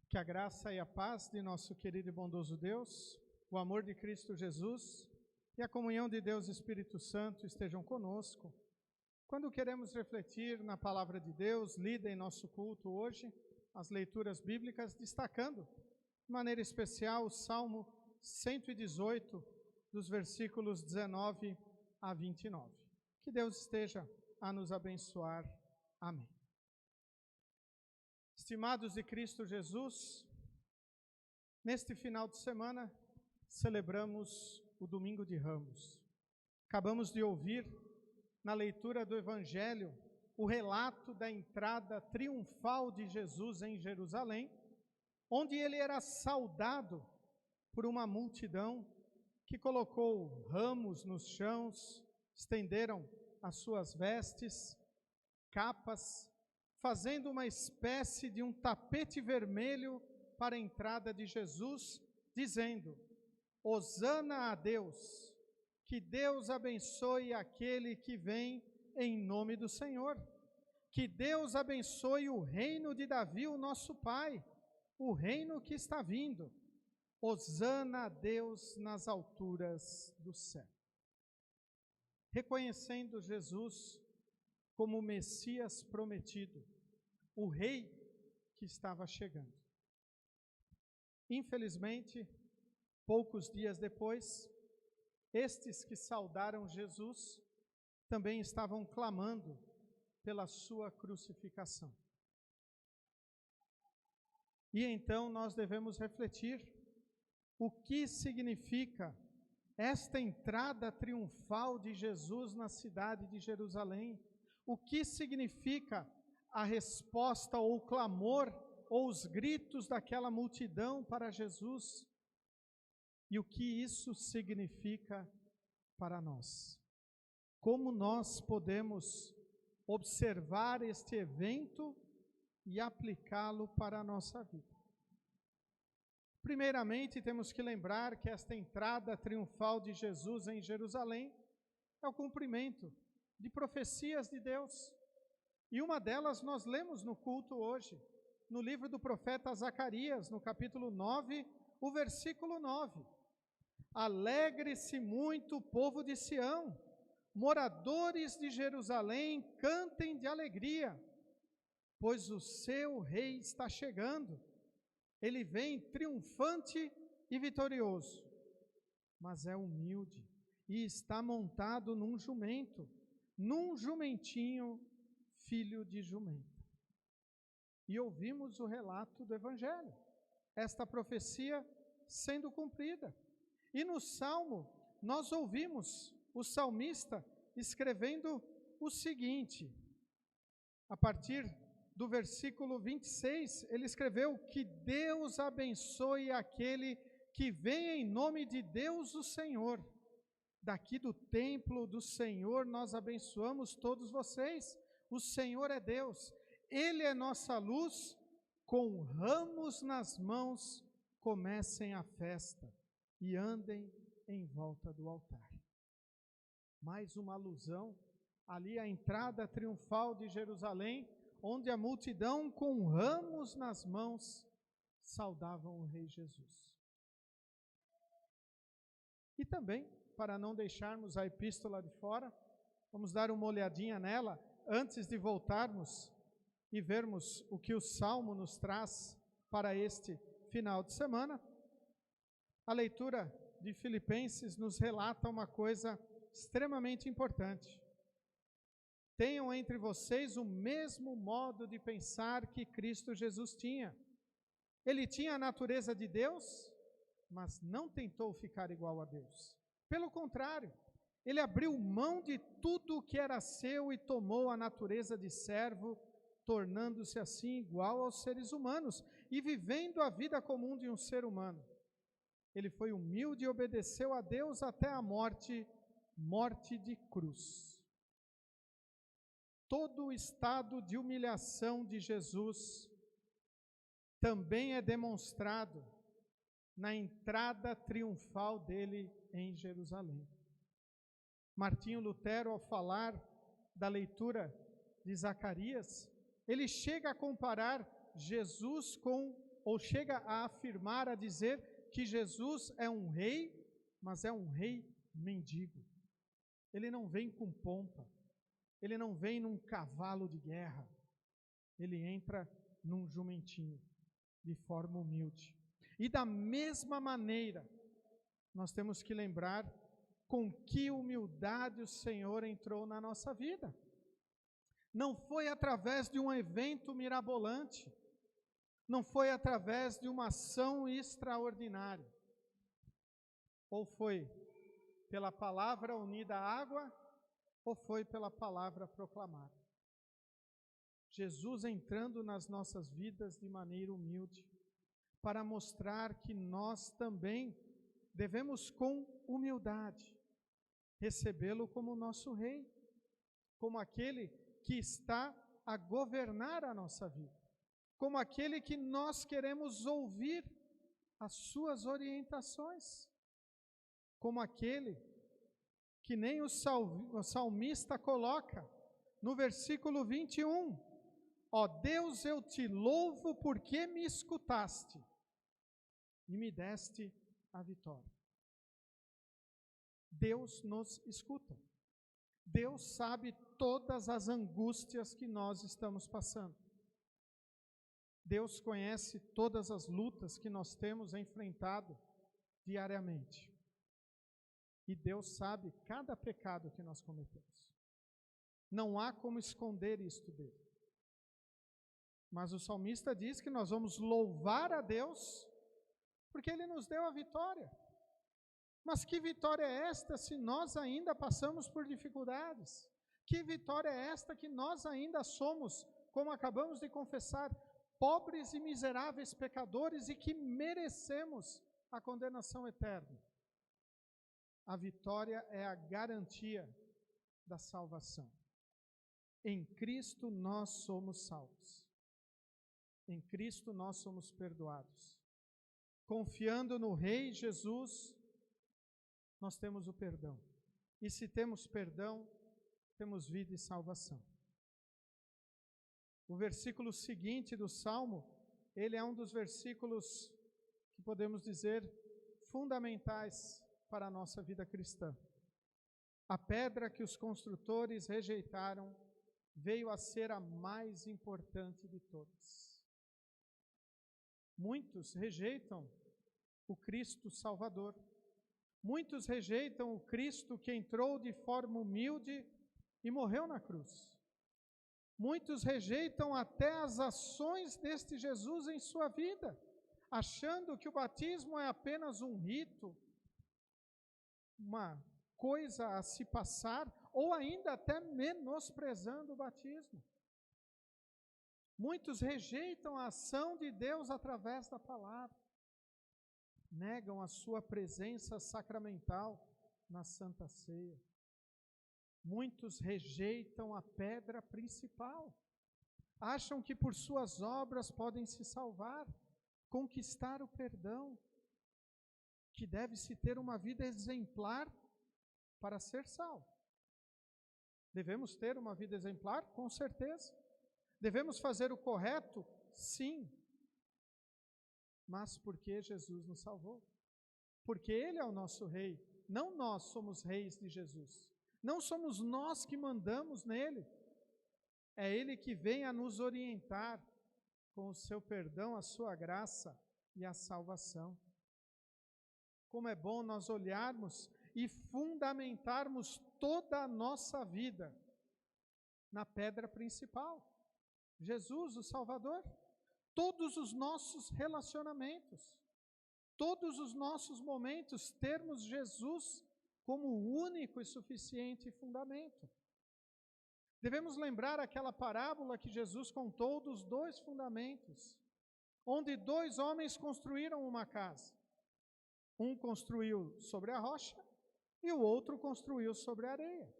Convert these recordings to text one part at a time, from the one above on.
Que a graça e a paz de nosso querido e bondoso Deus, o amor de Cristo Jesus e a comunhão de Deus Espírito Santo estejam conosco. Quando queremos refletir na palavra de Deus, lida em nosso culto hoje, as leituras bíblicas, destacando de maneira especial o Salmo 118, dos versículos 19 a 29. Que Deus esteja a nos abençoar. Amém. Estimados de Cristo Jesus, neste final de semana celebramos o Domingo de Ramos. Acabamos de ouvir na leitura do Evangelho o relato da entrada triunfal de Jesus em Jerusalém, onde ele era saudado por uma multidão que colocou ramos nos chãos, estenderam as suas vestes, capas, fazendo uma espécie de um tapete vermelho para a entrada de Jesus, dizendo: Hosana a Deus, que Deus abençoe aquele que vem em nome do Senhor, que Deus abençoe o reino de Davi, o nosso pai, o reino que está vindo. Hosana a Deus nas alturas do céu. Reconhecendo Jesus como o Messias prometido, o rei que estava chegando. Infelizmente, poucos dias depois, estes que saudaram Jesus também estavam clamando pela sua crucificação. E então nós devemos refletir o que significa esta entrada triunfal de Jesus na cidade de Jerusalém. O que significa a resposta ou o clamor ou os gritos daquela multidão para Jesus? E o que isso significa para nós? Como nós podemos observar este evento e aplicá-lo para a nossa vida? Primeiramente, temos que lembrar que esta entrada triunfal de Jesus em Jerusalém é o cumprimento de profecias de Deus. E uma delas nós lemos no culto hoje, no livro do profeta Zacarias, no capítulo 9, o versículo 9. Alegre-se muito o povo de Sião, moradores de Jerusalém, cantem de alegria, pois o seu rei está chegando. Ele vem triunfante e vitorioso, mas é humilde e está montado num jumentinho, filho de jumenta. E ouvimos o relato do Evangelho, esta profecia sendo cumprida. E no Salmo, nós ouvimos o salmista escrevendo o seguinte, a partir do versículo 26, ele escreveu: que Deus abençoe aquele que vem em nome de Deus o Senhor. Daqui do templo do Senhor nós abençoamos todos vocês. O Senhor é Deus, Ele é nossa luz, com ramos nas mãos comecem a festa e andem em volta do altar. Mais uma alusão ali à entrada triunfal de Jerusalém, onde a multidão com ramos nas mãos saudavam o Rei Jesus. E também, para não deixarmos a epístola de fora, vamos dar uma olhadinha nela, antes de voltarmos e vermos o que o Salmo nos traz para este final de semana. A leitura de Filipenses nos relata uma coisa extremamente importante. Tenham entre vocês o mesmo modo de pensar que Cristo Jesus tinha. Ele tinha a natureza de Deus, mas não tentou ficar igual a Deus. Pelo contrário, ele abriu mão de tudo o que era seu e tomou a natureza de servo, tornando-se assim igual aos seres humanos e vivendo a vida comum de um ser humano. Ele foi humilde e obedeceu a Deus até a morte de cruz. Todo o estado de humilhação de Jesus também é demonstrado na entrada triunfal dele em Jerusalém. Martinho Lutero, ao falar da leitura de Zacarias, ele chega a comparar Jesus com ou chega a afirmar, a dizer que Jesus é um rei, mas é um rei mendigo. Ele não vem com pompa, ele não vem num cavalo de guerra, ele entra num jumentinho, de forma humilde. E da mesma maneira, nós temos que lembrar com que humildade o Senhor entrou na nossa vida. Não foi através de um evento mirabolante, não foi através de uma ação extraordinária, ou foi pela palavra unida à água, ou foi pela palavra proclamada. Jesus entrando nas nossas vidas de maneira humilde, para mostrar que nós também devemos com humildade recebê-lo como nosso rei, como aquele que está a governar a nossa vida, como aquele que nós queremos ouvir as suas orientações, como aquele que nem o salmista coloca no versículo 21, ó Deus, eu te louvo porque me escutaste e me deste a vitória. Deus nos escuta. Deus sabe todas as angústias que nós estamos passando. Deus conhece todas as lutas que nós temos enfrentado diariamente. E Deus sabe cada pecado que nós cometemos. Não há como esconder isto dele. Mas o salmista diz que nós vamos louvar a Deus porque Ele nos deu a vitória. Mas que vitória é esta se nós ainda passamos por dificuldades? Que vitória é esta que nós ainda somos, como acabamos de confessar, pobres e miseráveis pecadores e que merecemos a condenação eterna? A vitória é a garantia da salvação. Em Cristo nós somos salvos. Em Cristo nós somos perdoados. Confiando no Rei Jesus, nós temos o perdão. E se temos perdão, temos vida e salvação. O versículo seguinte do Salmo, ele é um dos versículos que podemos dizer fundamentais para a nossa vida cristã. A pedra que os construtores rejeitaram veio a ser a mais importante de todas. Muitos rejeitam o Cristo Salvador. Muitos rejeitam o Cristo que entrou de forma humilde e morreu na cruz. Muitos rejeitam até as ações deste Jesus em sua vida, achando que o batismo é apenas um rito, uma coisa a se passar, ou ainda até menosprezando o batismo. Muitos rejeitam a ação de Deus através da palavra, negam a sua presença sacramental na Santa Ceia. Muitos rejeitam a pedra principal, acham que por suas obras podem se salvar, conquistar o perdão, que deve-se ter uma vida exemplar para ser salvo. Devemos ter uma vida exemplar? Com certeza. Devemos fazer o correto? Sim. Mas porque Jesus nos salvou. Porque Ele é o nosso Rei. Não nós somos reis de Jesus. Não somos nós que mandamos nele. É Ele que vem a nos orientar com o seu perdão, a sua graça e a salvação. Como é bom nós olharmos e fundamentarmos toda a nossa vida na pedra principal, Jesus, o Salvador. Todos os nossos relacionamentos, todos os nossos momentos, termos Jesus como o único e suficiente fundamento. Devemos lembrar aquela parábola que Jesus contou dos dois fundamentos, onde dois homens construíram uma casa. Um construiu sobre a rocha e o outro construiu sobre a areia.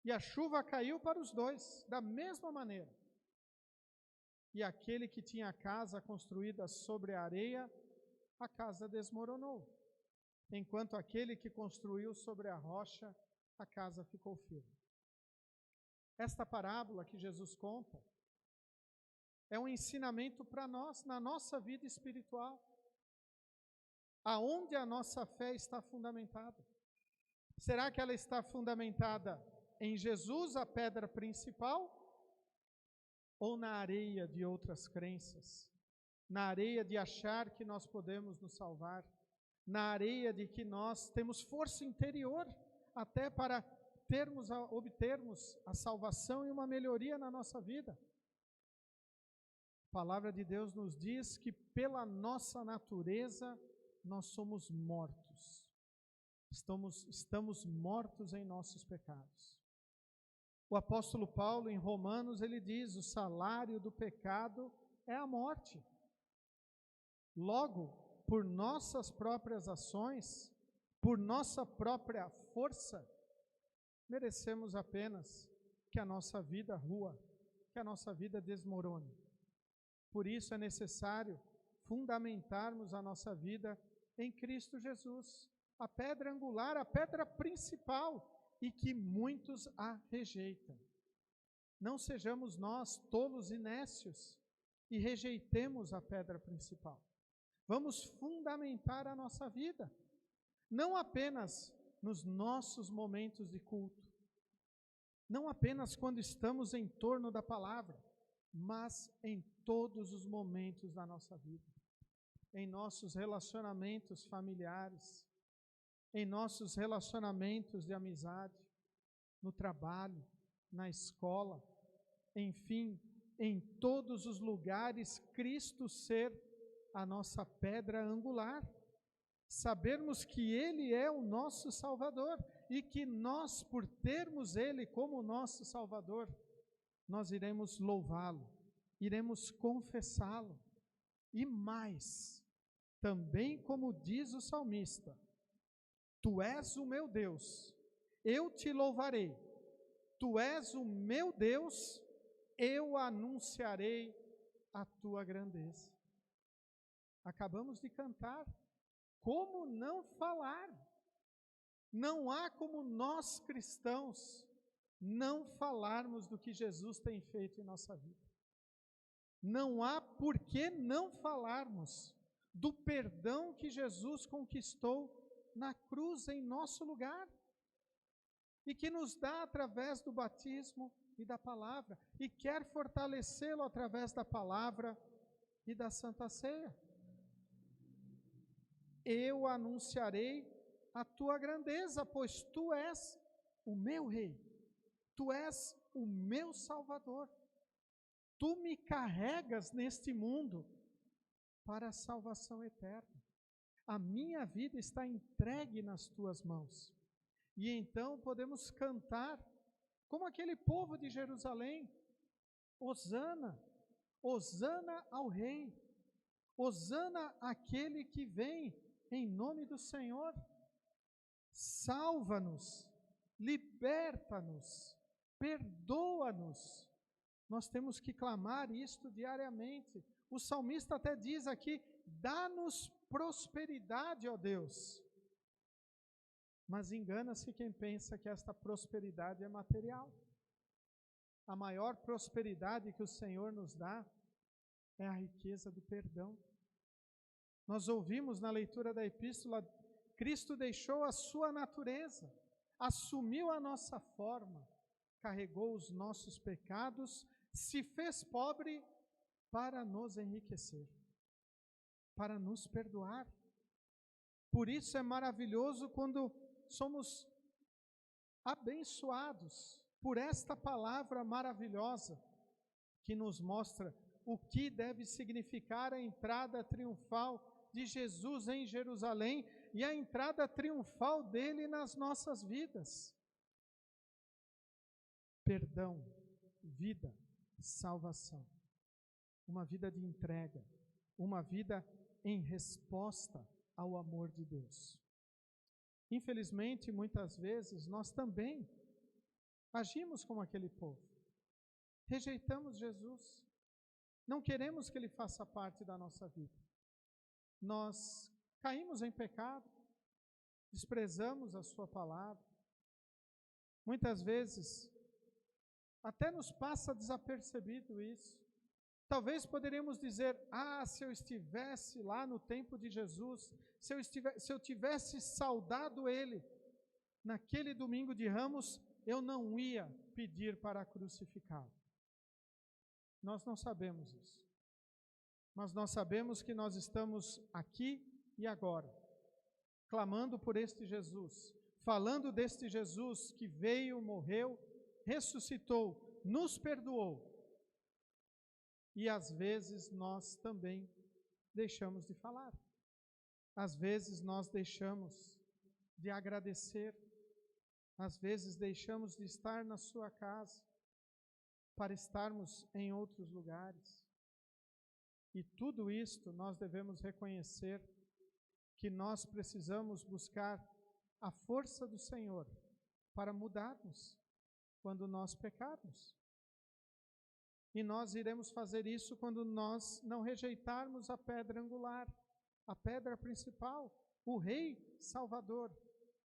E a chuva caiu para os dois, da mesma maneira. E aquele que tinha a casa construída sobre a areia, a casa desmoronou. Enquanto aquele que construiu sobre a rocha, a casa ficou firme. Esta parábola que Jesus conta é um ensinamento para nós, na nossa vida espiritual. Aonde a nossa fé está fundamentada? Será que ela está fundamentada em Jesus, a pedra principal? Ou na areia de outras crenças? Na areia de achar que nós podemos nos salvar? Na areia de que nós temos força interior até para obtermos a salvação e uma melhoria na nossa vida? A palavra de Deus nos diz que pela nossa natureza nós somos mortos. Estamos mortos em nossos pecados. O apóstolo Paulo, em Romanos, ele diz: o salário do pecado é a morte. Logo, por nossas próprias ações, por nossa própria força, merecemos apenas que a nossa vida rua, que a nossa vida desmorone. Por isso é necessário fundamentarmos a nossa vida em Cristo Jesus, a pedra angular, a pedra principal, e que muitos a rejeitam. Não sejamos nós tolos e nécios e rejeitemos a pedra principal. Vamos fundamentar a nossa vida, não apenas nos nossos momentos de culto, não apenas quando estamos em torno da palavra, mas em todos os momentos da nossa vida, em nossos relacionamentos familiares, em nossos relacionamentos de amizade, no trabalho, na escola, enfim, em todos os lugares, Cristo ser a nossa pedra angular. Sabermos que Ele é o nosso Salvador e que nós, por termos Ele como nosso Salvador, nós iremos louvá-lo, iremos confessá-lo. E mais, também como diz o salmista: Tu és o meu Deus, eu te louvarei. Tu és o meu Deus, eu anunciarei a tua grandeza. Acabamos de cantar. Como não falar? Não há como nós cristãos não falarmos do que Jesus tem feito em nossa vida. Não há por que não falarmos do perdão que Jesus conquistou na cruz em nosso lugar e que nos dá através do batismo e da palavra, e quer fortalecê-lo através da palavra e da Santa Ceia. Eu anunciarei a tua grandeza, pois tu és o meu Rei, tu és o meu Salvador, tu me carregas neste mundo para a salvação eterna. A minha vida está entregue nas tuas mãos. E então podemos cantar como aquele povo de Jerusalém: Hosana, Hosana ao Rei, Hosana àquele que vem em nome do Senhor. Salva-nos, liberta-nos, perdoa-nos. Nós temos que clamar isto diariamente. O salmista até diz aqui: dá-nos prosperidade, ó Deus. Mas engana-se quem pensa que esta prosperidade é material. A maior prosperidade que o Senhor nos dá é a riqueza do perdão. Nós ouvimos na leitura da epístola: Cristo deixou a sua natureza, assumiu a nossa forma, carregou os nossos pecados, se fez pobre para nos enriquecer, para nos perdoar. Por isso é maravilhoso quando somos abençoados por esta palavra maravilhosa que nos mostra o que deve significar a entrada triunfal de Jesus em Jerusalém e a entrada triunfal dele nas nossas vidas. Perdão, vida, salvação, uma vida de entrega, uma vida em resposta ao amor de Deus. Infelizmente, muitas vezes, nós também agimos como aquele povo. Rejeitamos Jesus. Não queremos que Ele faça parte da nossa vida. Nós caímos em pecado, desprezamos a Sua palavra. Muitas vezes, até nos passa desapercebido isso. Talvez poderíamos dizer, se eu estivesse lá no tempo de Jesus, se eu tivesse saudado Ele, naquele domingo de Ramos, eu não ia pedir para crucificá-lo. Nós não sabemos isso. Mas nós sabemos que nós estamos aqui e agora, clamando por este Jesus, falando deste Jesus que veio, morreu, ressuscitou, nos perdoou. E às vezes nós também deixamos de falar. Às vezes nós deixamos de agradecer. Às vezes deixamos de estar na sua casa para estarmos em outros lugares. E tudo isto nós devemos reconhecer que nós precisamos buscar a força do Senhor para mudarmos quando nós pecarmos. E nós iremos fazer isso quando nós não rejeitarmos a pedra angular, a pedra principal, o Rei Salvador,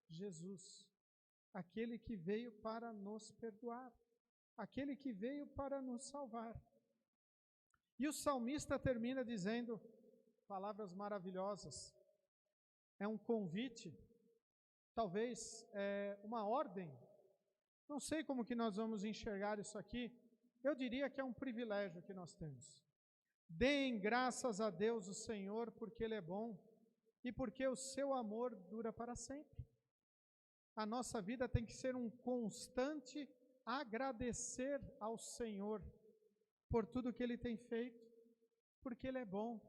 Jesus, aquele que veio para nos perdoar, aquele que veio para nos salvar. E o salmista termina dizendo palavras maravilhosas. É um convite, talvez uma ordem. Não sei como que nós vamos enxergar isso aqui. Eu diria que é um privilégio que nós temos. Deem graças a Deus o Senhor, porque Ele é bom e porque o seu amor dura para sempre. A nossa vida tem que ser um constante agradecer ao Senhor por tudo que Ele tem feito, porque Ele é bom.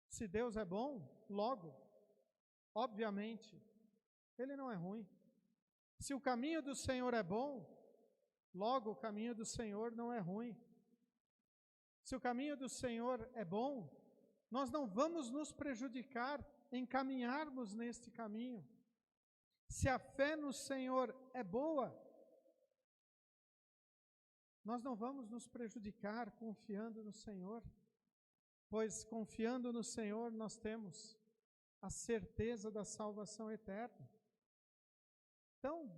Se Deus é bom, logo, obviamente, Ele não é ruim. Se o caminho do Senhor é bom, logo o caminho do Senhor não é ruim. Se o caminho do Senhor é bom, nós não vamos nos prejudicar em caminharmos neste caminho. Se a fé no Senhor é boa, nós não vamos nos prejudicar confiando no Senhor, pois confiando no Senhor nós temos a certeza da salvação eterna. Então,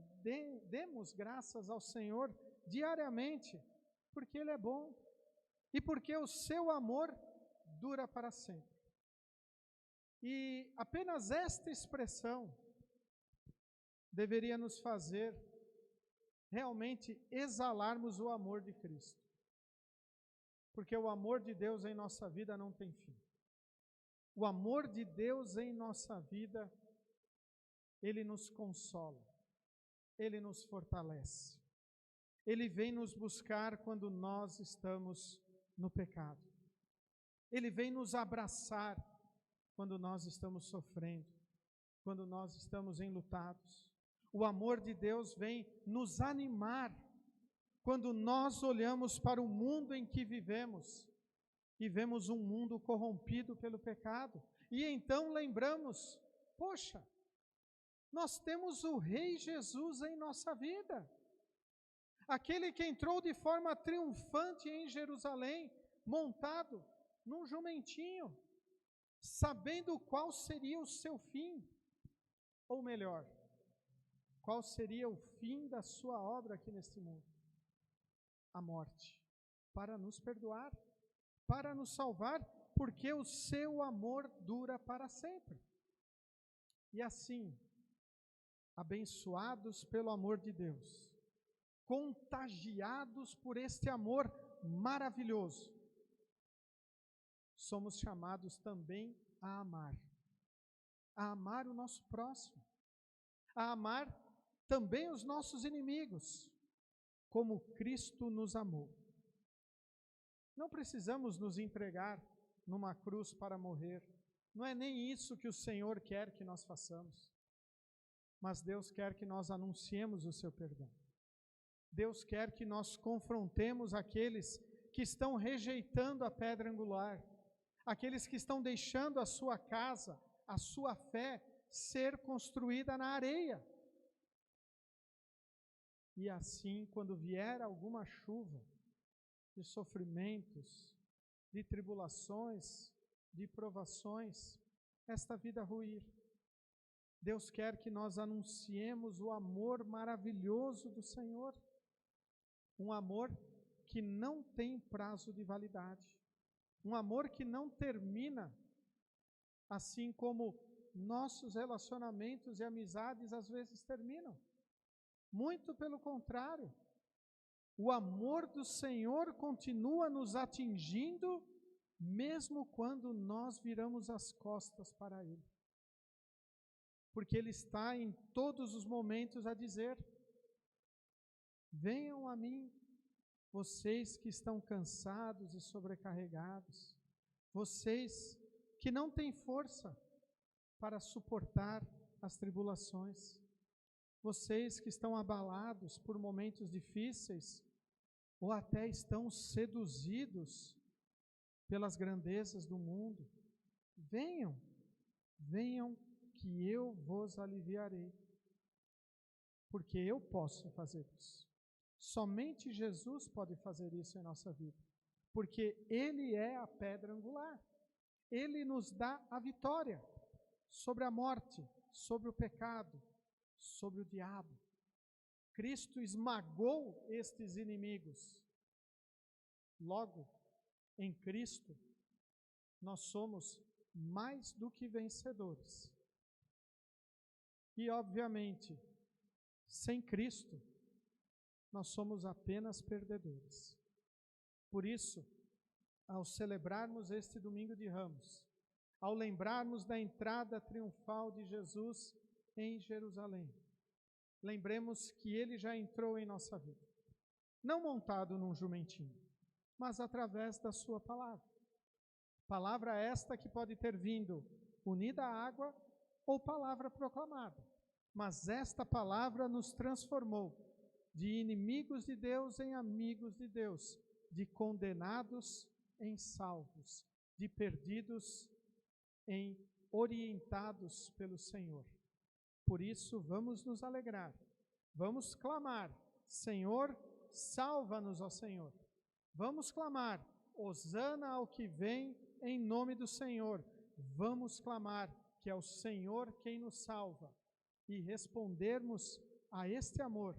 demos graças ao Senhor diariamente, porque Ele é bom e porque o seu amor dura para sempre. E apenas esta expressão deveria nos fazer realmente exalarmos o amor de Cristo. Porque o amor de Deus em nossa vida não tem fim. O amor de Deus em nossa vida, Ele nos consola, Ele nos fortalece. Ele vem nos buscar quando nós estamos no pecado. Ele vem nos abraçar quando nós estamos sofrendo, quando nós estamos enlutados. O amor de Deus vem nos animar quando nós olhamos para o mundo em que vivemos e vemos um mundo corrompido pelo pecado. E então lembramos, poxa, nós temos o Rei Jesus em nossa vida. Aquele que entrou de forma triunfante em Jerusalém, montado num jumentinho, sabendo qual seria o seu fim, ou melhor, qual seria o fim da sua obra aqui neste mundo? A morte, para nos perdoar, para nos salvar, porque o seu amor dura para sempre. E assim, abençoados pelo amor de Deus, contagiados por este amor maravilhoso, somos chamados também a amar o nosso próximo, a amar também os nossos inimigos, como Cristo nos amou. Não precisamos nos entregar numa cruz para morrer, não é nem isso que o Senhor quer que nós façamos, mas Deus quer que nós anunciemos o seu perdão. Deus quer que nós confrontemos aqueles que estão rejeitando a pedra angular, aqueles que estão deixando a sua casa, a sua fé, ser construída na areia. E assim, quando vier alguma chuva de sofrimentos, de tribulações, de provações, esta vida ruir, Deus quer que nós anunciemos o amor maravilhoso do Senhor, um amor que não tem prazo de validade, um amor que não termina, assim como nossos relacionamentos e amizades às vezes terminam. Muito pelo contrário, o amor do Senhor continua nos atingindo, mesmo quando nós viramos as costas para Ele. Porque Ele está em todos os momentos a dizer: venham a mim, vocês que estão cansados e sobrecarregados, vocês que não têm força para suportar as tribulações, vocês que estão abalados por momentos difíceis, ou até estão seduzidos pelas grandezas do mundo, venham, venham que eu vos aliviarei, porque eu posso fazer isso. Somente Jesus pode fazer isso em nossa vida, porque Ele é a pedra angular. Ele nos dá a vitória sobre a morte, sobre o pecado, sobre o diabo. Cristo esmagou estes inimigos. Logo, em Cristo, nós somos mais do que vencedores. E, obviamente, sem Cristo, nós somos apenas perdedores. Por isso, ao celebrarmos este domingo de Ramos, ao lembrarmos da entrada triunfal de Jesus em Jerusalém, lembremos que Ele já entrou em nossa vida, não montado num jumentinho, mas através da sua palavra. Palavra esta que pode ter vindo unida à água ou palavra proclamada, mas esta palavra nos transformou de inimigos de Deus em amigos de Deus, de condenados em salvos, de perdidos em orientados pelo Senhor. Por isso, vamos nos alegrar, vamos clamar: Senhor, salva-nos, ó Senhor. Vamos clamar: hosana ao que vem em nome do Senhor. Vamos clamar que é o Senhor quem nos salva e respondermos a este amor,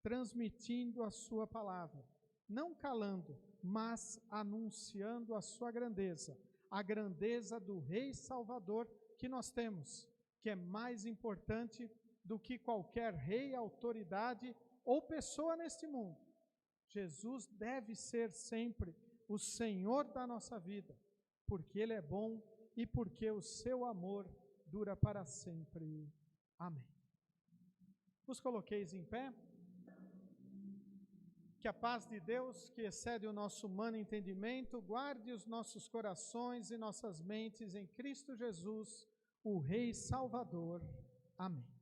transmitindo a sua palavra, não calando, mas anunciando a sua grandeza, a grandeza do Rei Salvador que nós temos, que é mais importante do que qualquer rei, autoridade ou pessoa neste mundo. Jesus deve ser sempre o Senhor da nossa vida, porque Ele é bom e porque o seu amor dura para sempre. Amém. Vos coloqueis em pé. Que a paz de Deus, que excede o nosso humano entendimento, guarde os nossos corações e nossas mentes em Cristo Jesus, o Rei Salvador. Amém.